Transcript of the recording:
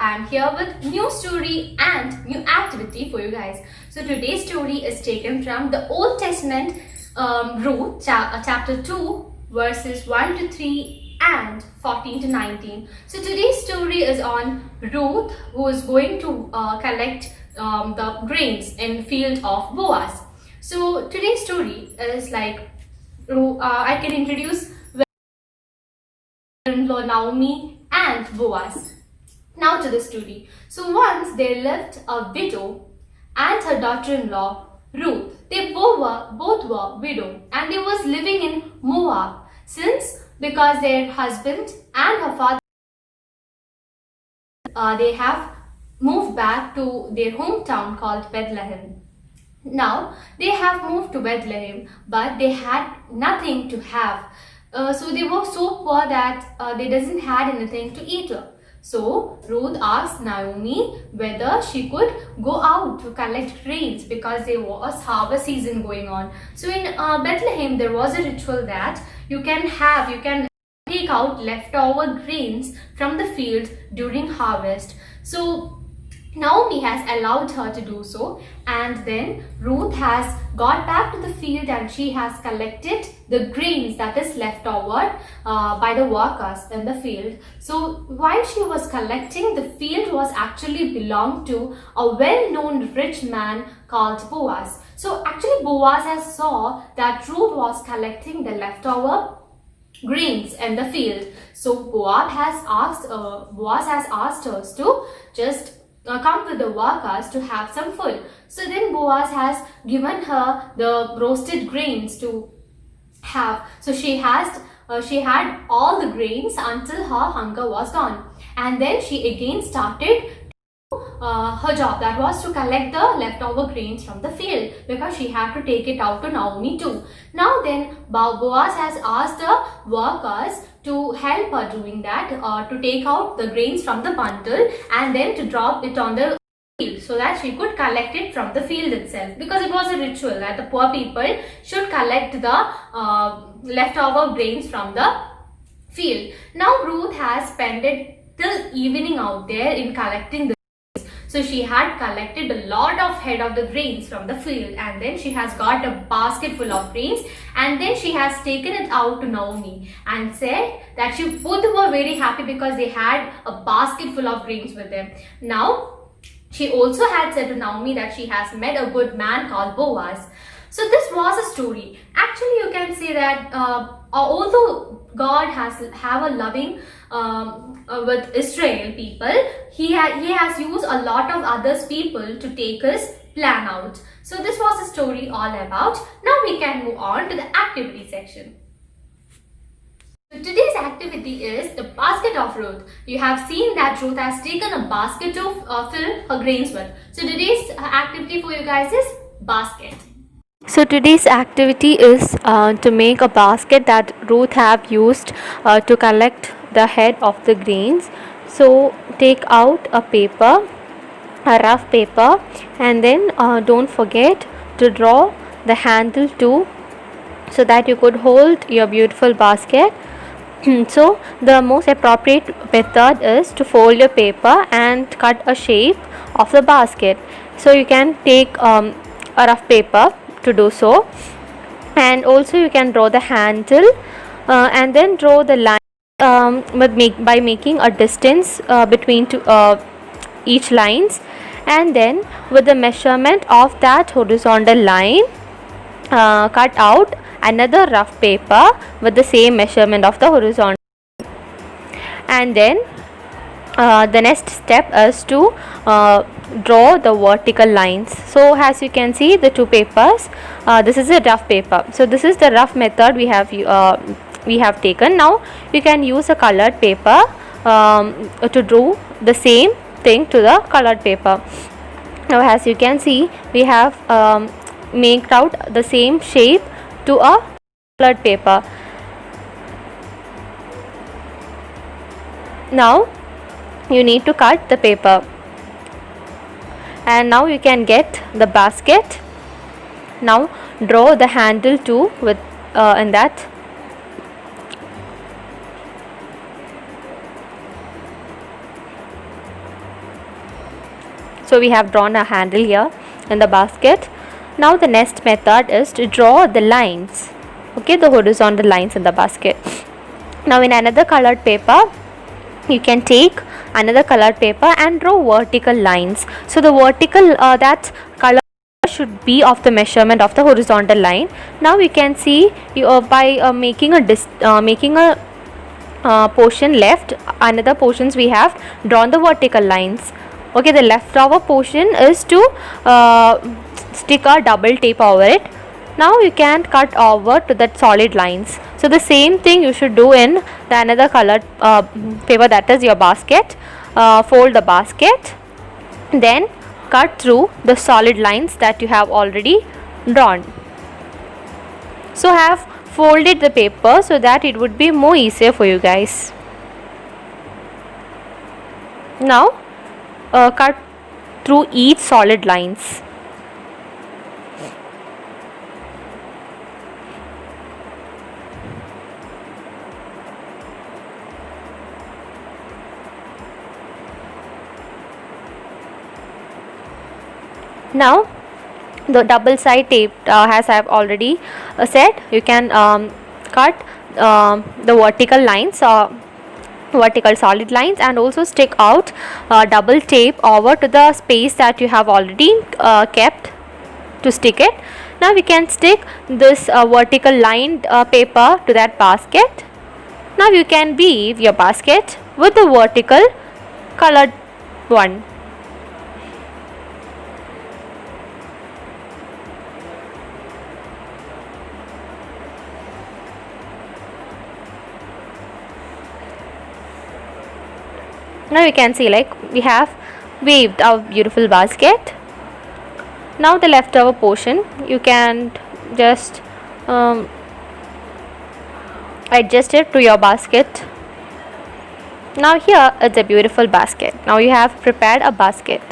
I'm here with new story and new activity for you guys. So today's story is taken from the Old Testament, Ruth, chapter 2, verses 1 to 3 and 14 to 19. So today's story is on Ruth, who is going to collect the grains in field of Boaz. So today's story is like, I can introduce in-law Naomi and Boaz. Now to the story. So once there lived a widow and her daughter-in-law Ruth. They both were widow and they was living in Moab, because their husband and her father they have moved back to their hometown called Bethlehem. Now they have moved to Bethlehem, but they had nothing to have. So they were so poor that they doesn't had anything to eat. So Ruth asked Naomi whether she could go out to collect grains because there was harvest season going on. So in Bethlehem there was a ritual that you can take out leftover grains from the field during harvest. So Naomi has allowed her to do so, and then Ruth has got back to the field and she has collected the grains that is left over by the workers in the field. So while she was collecting, the field was actually belonged to a well-known rich man called Boaz. So actually Boaz has saw that Ruth was collecting the leftover grains in the field. So Boaz has asked her to just come with the workers to have some food. So then Boaz has given her the roasted grains to have. So she had all the grains until her hunger was gone, and then she again started her job, that was to collect the leftover grains from the field because she had to take it out to Naomi too. Now then Boaz has asked the workers to help her doing that, to take out the grains from the bundle and then to drop it on the field so that she could collect it from the field itself, because it was a ritual that the poor people should collect the leftover grains from the field. Now Ruth has spent it till evening out there in collecting the. So she had collected a lot of head of the grains from the field, and then she has got a basket full of grains, and then she has taken it out to Naomi and said that both were very happy because they had a basket full of grains with them. Now she also had said to Naomi that she has met a good man called Boaz. So this was a story. Actually you can say that although God have a loving with Israel people, he has used a lot of others people to take his plan out. So this was a story all about. Now we can move on to the activity section. So today's activity is the basket of Ruth. You have seen that Ruth has taken a basket to fill her grains with. So today's activity for you guys is basket. So today's activity is to make a basket that Ruth have used to collect the head of the grains. So take out a paper, a rough paper, and then don't forget to draw the handle too, so that you could hold your beautiful basket. So the most appropriate method is to fold your paper and cut a shape of the basket. So you can take a rough paper to do so, and also you can draw the handle and then draw the line by making a distance between each lines, and then with the measurement of that horizontal line cut out another rough paper with the same measurement of the horizontal, and then the next step is to draw the vertical lines. So as you can see, the two papers, this is a rough paper, so this is the rough method we have taken. Now you can use a colored paper to do the same thing to the colored paper. Now as you can see, we have made out the same shape to a colored paper. Now you need to cut the paper, and now you can get the basket. Now draw the handle too with in that. So we have drawn a handle here in the basket. Now the next method is to draw the lines, okay, the horizontal lines in the basket. Now in another colored paper, you can take another colored paper and draw vertical lines. So the vertical that color should be of the measurement of the horizontal line. Now you can see by making a portion left, another portions we have drawn the vertical lines. Okay, the leftover portion is to stick a double tape over it. Now you can cut over to that solid lines. So the same thing you should do in the another colored paper, that is your basket. Fold the basket, then cut through the solid lines that you have already drawn. So have folded the paper so that it would be more easier for you guys. Now cut through each solid lines. Now the double side tape, as I have already said, you can cut the vertical lines, vertical solid lines, and also stick out double tape over to the space that you have already kept to stick it. Now we can stick this vertical lined paper to that basket. Now you can weave your basket with the vertical colored one. Now you can see, like, we have weaved our beautiful basket. Now the leftover portion you can just adjust it to your basket. Now here it's a beautiful basket. Now you have prepared a basket.